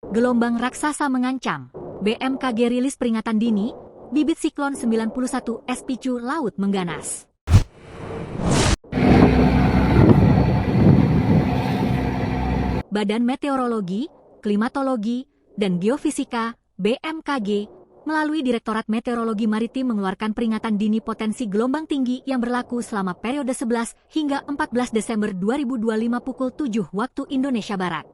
Gelombang raksasa mengancam. BMKG rilis peringatan dini, bibit siklon 91 es picu laut mengganas. Badan Meteorologi, Klimatologi, dan Geofisika (BMKG) melalui Direktorat Meteorologi Maritim mengeluarkan peringatan dini potensi gelombang tinggi yang berlaku selama periode 11 hingga 14 Desember 2025 pukul 7 waktu Indonesia Barat.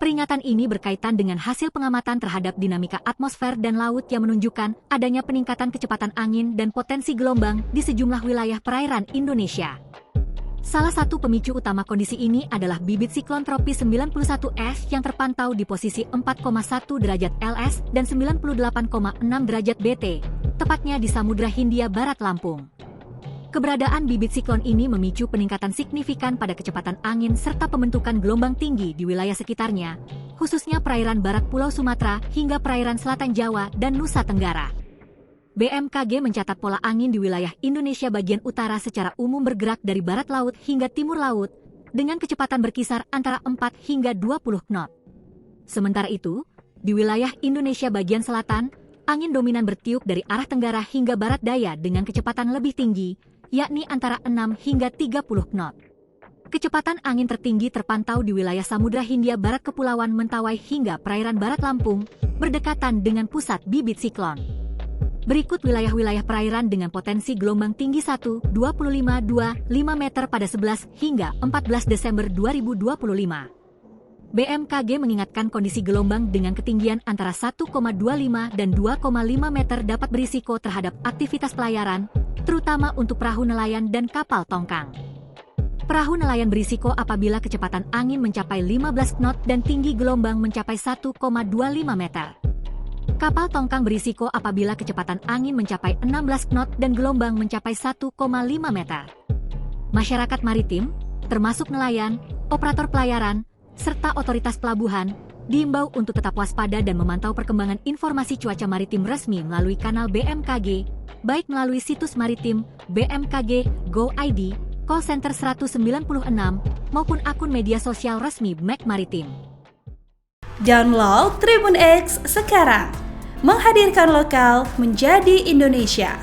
Peringatan ini berkaitan dengan hasil pengamatan terhadap dinamika atmosfer dan laut yang menunjukkan adanya peningkatan kecepatan angin dan potensi gelombang di sejumlah wilayah perairan Indonesia. Salah satu pemicu utama kondisi ini adalah bibit siklon tropis 91S yang terpantau di posisi 4,1 derajat LS dan 98,6 derajat BT, tepatnya di Samudra Hindia Barat Lampung. Keberadaan bibit siklon ini memicu peningkatan signifikan pada kecepatan angin serta pembentukan gelombang tinggi di wilayah sekitarnya, khususnya perairan barat Pulau Sumatera hingga perairan selatan Jawa dan Nusa Tenggara. BMKG mencatat pola angin di wilayah Indonesia bagian utara secara umum bergerak dari barat laut hingga timur laut, dengan kecepatan berkisar antara 4 hingga 20 knot. Sementara itu, di wilayah Indonesia bagian selatan, angin dominan bertiup dari arah tenggara hingga barat daya dengan kecepatan lebih tinggi, yakni antara 6 hingga 30 knot. Kecepatan angin tertinggi terpantau di wilayah Samudra Hindia Barat Kepulauan Mentawai hingga perairan barat Lampung, berdekatan dengan pusat bibit siklon. Berikut wilayah-wilayah perairan dengan potensi gelombang tinggi 1, 25, 2, 5 meter pada 11 hingga 14 Desember 2025. BMKG mengingatkan kondisi gelombang dengan ketinggian antara 1,25 dan 2,5 meter dapat berisiko terhadap aktivitas pelayaran, terutama untuk perahu nelayan dan kapal tongkang. Perahu nelayan berisiko apabila kecepatan angin mencapai 15 knot dan tinggi gelombang mencapai 1,25 meter. Kapal tongkang berisiko apabila kecepatan angin mencapai 16 knot dan gelombang mencapai 1,5 meter. Masyarakat maritim, termasuk nelayan, operator pelayaran, serta otoritas pelabuhan, diimbau untuk tetap waspada dan memantau perkembangan informasi cuaca maritim resmi melalui kanal BMKG, baik melalui situs maritim, BMKG, Go.id, call center 196, maupun akun media sosial resmi BMKG Maritim. Download Tribun X sekarang, menghadirkan lokal menjadi Indonesia.